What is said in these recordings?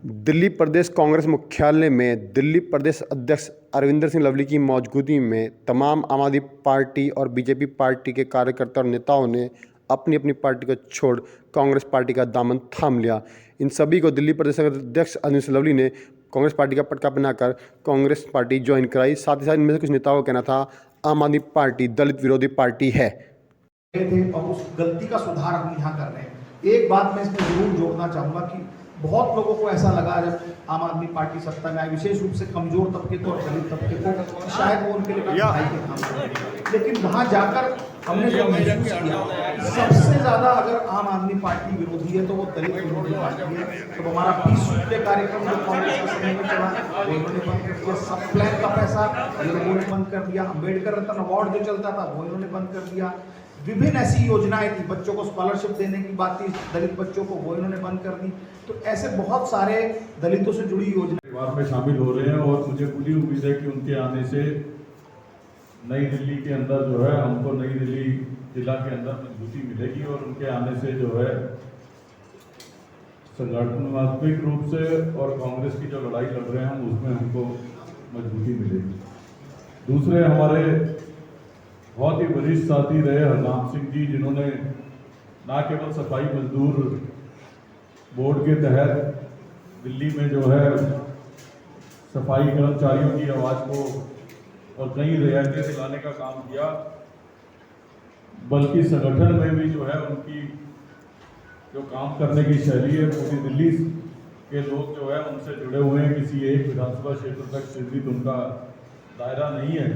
दिल्ली प्रदेश कांग्रेस मुख्यालय में दिल्ली प्रदेश अध्यक्ष अरविंदर सिंह लवली की मौजूदगी में तमाम आम आदमी पार्टी और बीजेपी पार्टी के कार्यकर्ता और नेताओं ने अपनी अपनी पार्टी को छोड़ कांग्रेस पार्टी का दामन थाम लिया। इन सभी को दिल्ली प्रदेश अध्यक्ष अरविंदर सिंह लवली ने कांग्रेस पार्टी का पटका पहनाकर कांग्रेस पार्टी ज्वाइन कराई। साथ ही साथ इनमें से कुछ नेताओं का कहना था आम आदमी पार्टी दलित विरोधी पार्टी है थे और उस गलती का सुधार हम यहाँ कर रहे हैं। एक बात मैं इसमें जरूर जोड़ना चाहूंगा कि बहुत लोगों को ऐसा लगा जब आम आदमी पार्टी सत्ता में आई, विशेष रूप से कमजोर तबके को और दलित तबके को, शायद वो उनके लिए भाई के काम करें। लेकिन वहां जाकर हमने जो महसूस किया सबसे ज्यादा अगर आम आदमी पार्टी विरोधी है तो वो दलित विरोधी पार्टी है। तो हमारा 20 सूत्रीय कार्यक्रम जो कांग्रेस के समय में चला वो इन्होंने बंद कर दिया। सब प्लान का पैसा इन्होंने बंद कर दिया। अम्बेडकर रत्न अवार्ड जो चलता था वो इन्होंने बंद कर दिया। विभिन्न ऐसी योजनाएं थी, बच्चों को स्कॉलरशिप देने की बात थी दलित बच्चों को, वो इन्होंने बंद कर दी। तो ऐसे बहुत सारे दलितों से जुड़ी योजना परिवार में शामिल हो रहे हैं और मुझे पूरी उम्मीद है कि उनके आने से नई दिल्ली के अंदर जो है हमको नई दिल्ली जिला के अंदर मजबूती मिलेगी और उनके आने से जो है संगठनात्मक रूप से और कांग्रेस की जो लड़ाई लड़ रहे हैं हम उसमें हमको मजबूती मिलेगी। दूसरे हमारे बहुत ही वरिष्ठ साथी रहे हरनाम सिंह जी, जिन्होंने न केवल सफाई मजदूर बोर्ड के तहत दिल्ली में जो है सफाई कर्मचारियों की आवाज़ को और कई रियायतें दिलाने का काम किया, बल्कि संगठन में भी जो है उनकी जो काम करने की शैली है पूरी दिल्ली के लोग जो है उनसे जुड़े हुए हैं। किसी एक विधानसभा क्षेत्र तक सीमित उनका दायरा नहीं है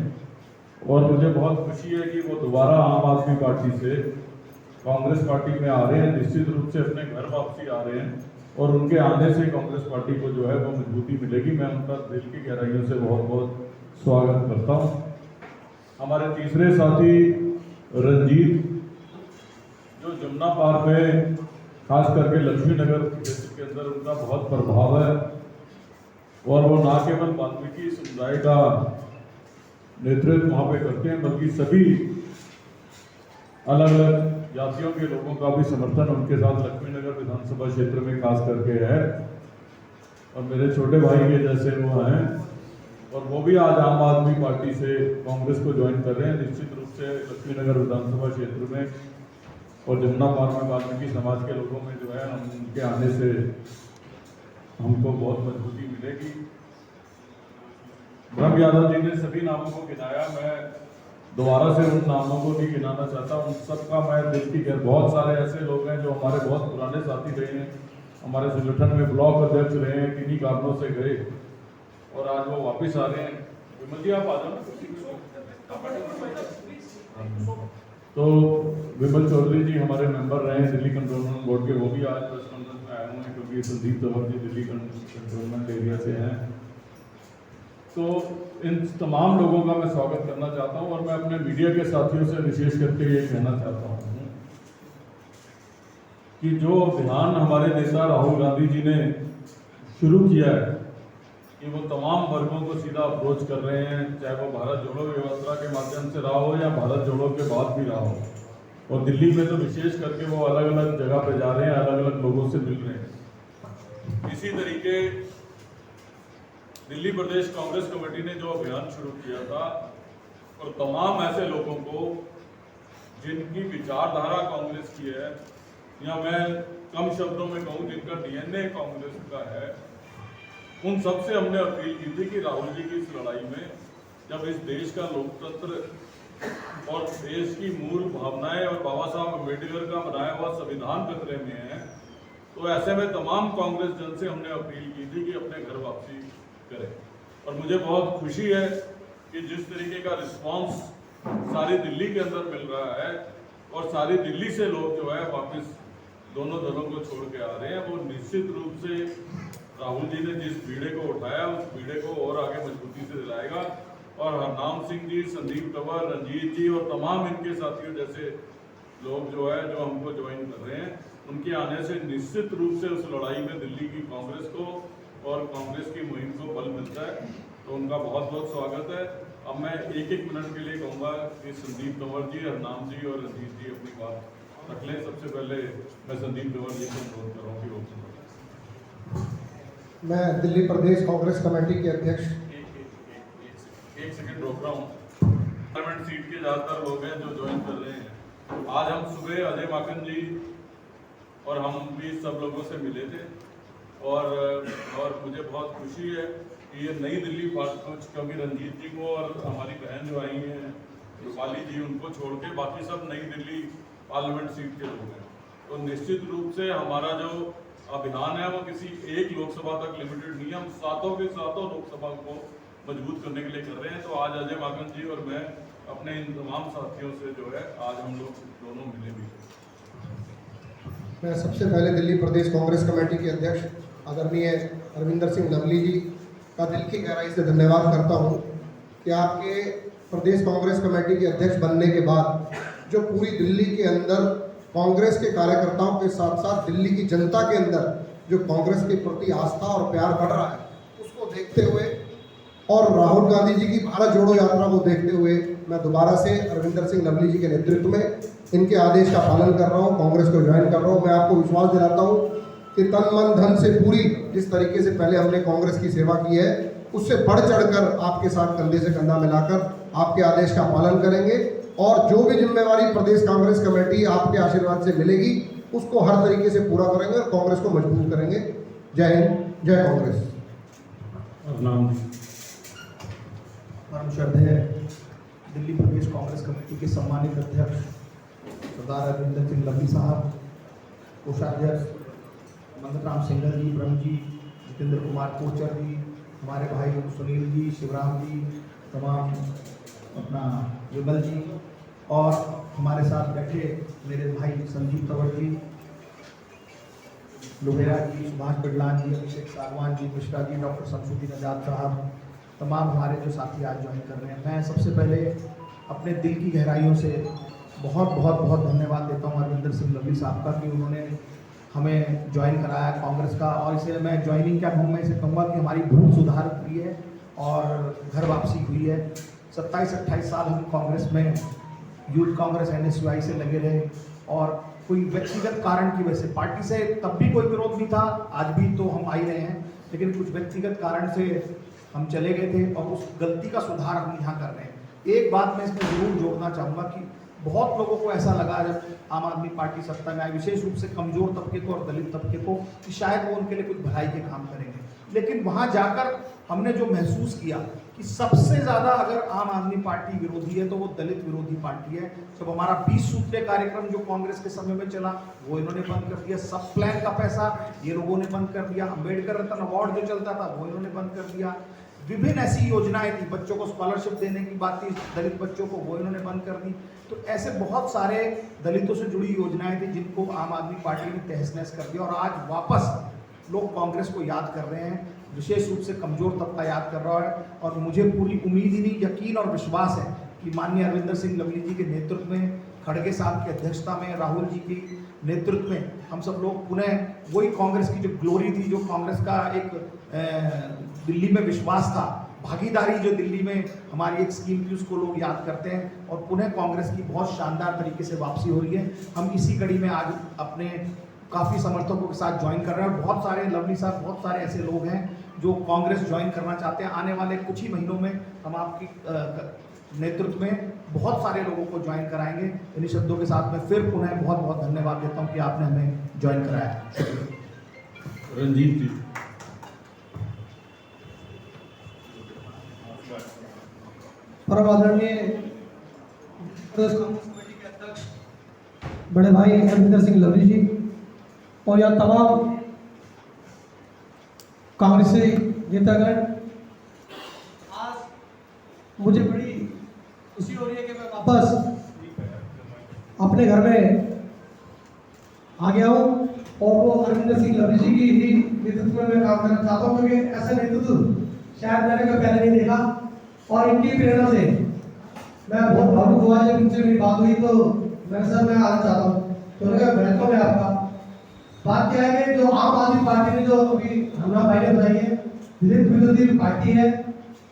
और मुझे बहुत खुशी है कि वो दोबारा आम आदमी पार्टी से कांग्रेस पार्टी में आ रहे हैं। निश्चित रूप से अपने घर वापसी आ रहे हैं और उनके आने से कांग्रेस पार्टी को जो है वो मजबूती मिलेगी। मैं उनका दिल की गहराइयों से बहुत बहुत स्वागत करता हूं। हमारे तीसरे साथी रंजीत, जो जमुना पार में खास करके लक्ष्मी नगर क्षेत्र के अंदर उनका बहुत प्रभाव है और वो न केवल वाल्मीकि समुदाय का नेतृत्व वहाँ पे करते हैं बल्कि सभी अलग अलग जातियों के लोगों का भी समर्थन उनके साथ लक्ष्मीनगर विधानसभा क्षेत्र में खास करके है और मेरे छोटे भाई के जैसे वो हैं और वो भी आज आम आदमी पार्टी से कांग्रेस को ज्वाइन कर रहे हैं। निश्चित रूप से लक्ष्मीनगर विधानसभा क्षेत्र में और जमुना पार में वाल्मीकि समाज के लोगों में जो है हम उनके आने से हमको बहुत मजबूती मिलेगी। ब्रह्म यादव जी ने सभी नामों को गिनाया, मैं दोबारा से उन नामों को भी गिनाना चाहता हूँ। उन सबका मैं दिल की बहुत सारे ऐसे लोग हैं जो हमारे बहुत पुराने साथी रहे हैं, हमारे संगठन में ब्लॉक अध्यक्ष रहे हैं, किन्हीं कारणों से गए और आज वो वापस आ रहे हैं। विमल जी आप आ जाओ। तो विमल चौधरी जी हमारे मेंबर रहे हैं दिल्ली कंट्रोलमेंट बोर्ड के, वो भी आज प्रेस कॉन्फ्रेंस में आए हुए हैं क्योंकि संदीप तंवर जी दिल्ली कंट्रोलमेंट एरिया से हैं। तो इन तमाम लोगों का मैं स्वागत करना चाहता हूं और मैं अपने मीडिया के साथियों से विशेष करके ये कहना चाहता हूं कि जो अभियान हमारे नेता राहुल गांधी जी ने शुरू किया है कि वो तमाम वर्गों को सीधा अप्रोच कर रहे हैं, चाहे वो भारत जोड़ो यात्रा के माध्यम से रहा हो या भारत जोड़ो के बाद भी रहा हो। और दिल्ली में तो विशेष करके वो अलग अलग जगह पे जा रहे हैं, अलग अलग लोगों से मिल रहे हैं। इसी तरीके दिल्ली प्रदेश कांग्रेस कमेटी ने जो अभियान शुरू किया था और तमाम ऐसे लोगों को जिनकी विचारधारा कांग्रेस की है या मैं कम शब्दों में कहूँ जिनका डीएनए कांग्रेस का है, उन सबसे हमने अपील की थी कि राहुल जी की इस लड़ाई में जब इस देश का लोकतंत्र और देश की मूल भावनाएं और बाबा साहब अम्बेडकर का बनाया हुआ संविधान खतरे में है, तो ऐसे में तमाम कांग्रेस जन से हमने अपील की थी कि अपने घर वापसी करें। और मुझे बहुत खुशी है कि जिस तरीके का रिस्पांस सारी दिल्ली के अंदर मिल रहा है और सारी दिल्ली से लोग जो है वापस दोनों दलों को छोड़ के आ रहे हैं, वो निश्चित रूप से राहुल जी ने जिस बीड़े को उठाया उस बीड़े को और आगे मजबूती से दिलाएगा। और हरनाम सिंह जी, संदीप तंवर, रंजीत जी और तमाम इनके साथियों जैसे लोग जो है जो हमको ज्वाइन कर रहे हैं, उनके आने से निश्चित रूप से उस लड़ाई में दिल्ली की कांग्रेस को और कांग्रेस की मुहिम को बल मिलता है। तो उनका बहुत बहुत स्वागत है। अब मैं एक एक मिनट के लिए कहूँगा कि संदीप तंवर जी, हरनाम जी और रंजीत जी अपनी बात रख लें। सबसे पहले मैं संदीप तंवर जी को अनुरोध कर रहा हूँ कि मैं दिल्ली प्रदेश कांग्रेस कमेटी के अध्यक्ष एक सेकंड रोक रहा हूँ। पार्लियामेंट सीट के ज़्यादातर लोग हैं जो ज्वाइन कर रहे हैं। आज हम सुबह अजय माकन जी और हम भी सब लोगों से मिले थे और मुझे बहुत खुशी है कि ये नई दिल्ली कुछ क्योंकि रंजीत जी को और हमारी बहन जो आई हैं रूपाली जी, उनको छोड़ के बाकी सब नई दिल्ली पार्लियामेंट सीट के लोग हैं। तो निश्चित रूप से हमारा जो अभियान है वो किसी एक लोकसभा तक लिमिटेड नहीं है, हम सातों के सातों लोकसभा को मजबूत करने के लिए कर रहे हैं। तो आज अजय माकन जी और मैं अपने इन तमाम साथियों से जो है आज हम लोग दोनों मिले भी। मैं सबसे पहले दिल्ली प्रदेश कांग्रेस कमेटी के अध्यक्ष आदरणीय अरविंदर सिंह लवली जी का दिल की गहराई से धन्यवाद करता हूं कि आपके प्रदेश कांग्रेस कमेटी के अध्यक्ष बनने के बाद जो पूरी दिल्ली के अंदर कांग्रेस के कार्यकर्ताओं के साथ साथ दिल्ली की जनता के अंदर जो कांग्रेस के प्रति आस्था और प्यार बढ़ रहा है, उसको देखते हुए और राहुल गांधी जी की भारत जोड़ो यात्रा को देखते हुए मैं दोबारा से अरविंदर सिंह लवली जी के नेतृत्व में इनके आदेश का पालन कर रहा हूँ, कांग्रेस को ज्वाइन कर रहा हूँ। मैं आपको विश्वास दिलाता हूँ कि तन मन धन से पूरी जिस तरीके से पहले हमने कांग्रेस की सेवा की है उससे बढ़ चढ़कर आपके साथ कंधे से कंधा मिलाकर आपके आदेश का पालन करेंगे और जो भी जिम्मेवारी प्रदेश कांग्रेस कमेटी आपके आशीर्वाद से मिलेगी उसको हर तरीके से पूरा करेंगे और कांग्रेस को मजबूत करेंगे। जय हिंद, जय कांग्रेस। परम श्रद्धेय दिल्ली प्रदेश कांग्रेस कमेटी के सम्मानित अध्यक्ष सरदार अरविंदर सिंह लवली साहब, कोषाध्यक्ष मंगतराम सिंघल जी, ब्रह्म जी, जितेंद्र कुमार कोचर जी, हमारे भाई सुनील जी, शिवराम जी, तमाम अपना विमल जी और हमारे साथ बैठे मेरे भाई संजीव तंवर जी, लोहेरा जी, सुभाष बिड़लान जी, अभिषेक सागवान जी, मिश्रा जी, डॉक्टर शमसुद्दीन आजाद साहब, तमाम हमारे जो साथी आज ज्वाइन कर रहे हैं। मैं सबसे पहले अपने दिल की गहराइयों से बहुत धन्यवाद देता हूँ अरविंदर सिंह लवली साहब का कि उन्होंने हमें ज्वाइन कराया कांग्रेस का। और इसे मैं ज्वाइनिंग क्या कहूँ, मैं इसे कहूँगा कि हमारी भूल सुधार हुई है और घर वापसी हुई है। 27-28 साल हम कांग्रेस में यूथ कांग्रेस NSUI से लगे रहे और कोई व्यक्तिगत कारण की वजह से पार्टी से तब भी कोई विरोध नहीं था, आज भी तो हम आ ही रहे हैं, लेकिन कुछ व्यक्तिगत कारण से हम चले गए थे और उस गलती का सुधार हम यहाँ कर रहे हैं। एक बात मैं इसमें ज़रूर जोड़ना चाहूँगा कि बहुत लोगों को ऐसा लगा जब आम आदमी पार्टी सत्ता में आई, विशेष रूप से कमजोर तबके को और दलित तबके को, कि शायद वो उनके लिए कुछ भलाई के काम करेंगे। लेकिन वहाँ जाकर हमने जो महसूस किया कि सबसे ज़्यादा अगर आम आदमी पार्टी विरोधी है तो वो दलित विरोधी पार्टी है। जब हमारा 20 सूत्रीय कार्यक्रम जो कांग्रेस के समय में चला वो इन्होंने बंद कर दिया, सब प्लान का पैसा ये लोगों ने बंद कर दिया, अम्बेडकर रत्न अवार्ड जो चलता था वो इन्होंने बंद कर दिया, विभिन्न ऐसी योजनाएं थी, बच्चों को स्कॉलरशिप देने की बात थी दलित बच्चों को, वो इन्होंने बंद कर दी। तो ऐसे बहुत सारे दलितों से जुड़ी योजनाएं थी जिनको आम आदमी पार्टी ने तहस नहस कर दिया और आज वापस लोग कांग्रेस को याद कर रहे हैं, विशेष रूप से कमजोर तबका याद कर रहा है। और मुझे पूरी उम्मीद ही नहीं, यकीन और विश्वास है कि माननीय अरविंदर सिंह लवली जी के नेतृत्व में, खड़गे साहब की अध्यक्षता में, राहुल जी की नेतृत्व में हम सब लोग पुनः वही कांग्रेस की जो ग्लोरी थी, जो कांग्रेस का एक दिल्ली में विश्वास था, भागीदारी जो दिल्ली में हमारी एक स्कीम थी, उसको लोग याद करते हैं और पुनः कांग्रेस की बहुत शानदार तरीके से वापसी हो रही है। हम इसी कड़ी में आज अपने काफ़ी समर्थकों के साथ ज्वाइन कर रहे हैं और बहुत सारे लवली साहब, बहुत सारे ऐसे लोग हैं जो कांग्रेस ज्वाइन करना चाहते हैं। आने वाले कुछ ही महीनों में हम आपकी नेतृत्व में बहुत सारे लोगों को ज्वाइन कराएंगे। इन्हीं शब्दों के साथ मैं फिर पुनः बहुत धन्यवाद देता हूँ कि आपने हमें ज्वाइन कराया। रंजीत जी। परम आदरणीय प्रदेश कांग्रेस कमेटी के अध्यक्ष बड़े भाई अरविंदर सिंह लवली जी और यह तमाम कांग्रेसी नेतागण, आज मुझे बड़ी खुशी हो रही है कि मैं वापस अपने घर में आ गया हूँ और वो अरविंदर सिंह लवली जी की ही नेतृत्व में मैं काम करना चाहता हूँ, क्योंकि ऐसा नेतृत्व शायद मैंने कभी पहले नहीं देखा और इनकी प्रेरणा से मैं बहुत भावुक हुआ। जब इनसे मेरी बात हुई तो मैं सर मैं आना चाहता हूँ, तो उन्होंने कहा वेलकम है आपका। बात क्या है कि जो आम आदमी पार्टी ने जो अभी हन्ना भाई ने बताई है, दलित विरोधी पार्टी है,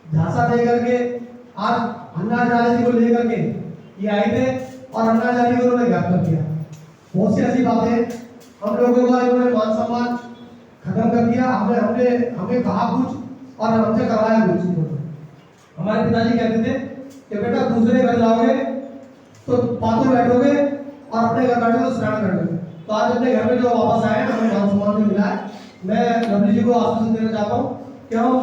झांसा दे करके आज अन्ना हजारे जी को लेकर के ये आए थे और अन्ना हजारे को उन्होंने गिरफ्तार किया। बहुत सी ऐसी बातें हम लोगों का इन्होंने मान सम्मान खत्म कर दिया। हमने हमने हमें कहा कुछ और हमसे करवाया कुछ। हमारे पिताजी कहते थे कि बेटा दूसरे घर जाओगे तो पातों बैठोगे और अपने घर बैठोगे तो स्नान बैठोगे। तो आज अपने घर में जो वापस आए हैं हमें मान सम्मान भी मिला है। मैं लवली जी को आश्वासन देना चाहता हूँ कि हम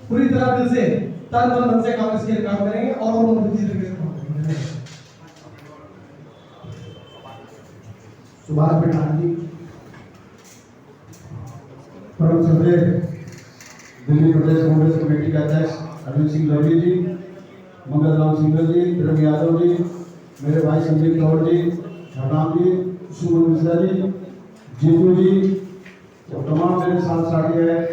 पूरी तरह दिल से तन मन धन से कांग्रेस के लिए काम करेंगे और वो तरीके से काम करेंगे। सुभाष बिठान जी, परम श्रद्धेय दिल्ली प्रदेश कांग्रेस कमेटी के अध्यक्ष अरविंद सिंह लवली जी, मंगल राम सिंघल जी, धर्म यादव जी, मेरे भाई संदीप कौर जी, हरनाम जी, सुमन मिश्रा जी, जीतू जी और तमाम मेरे साथ साथी हैं।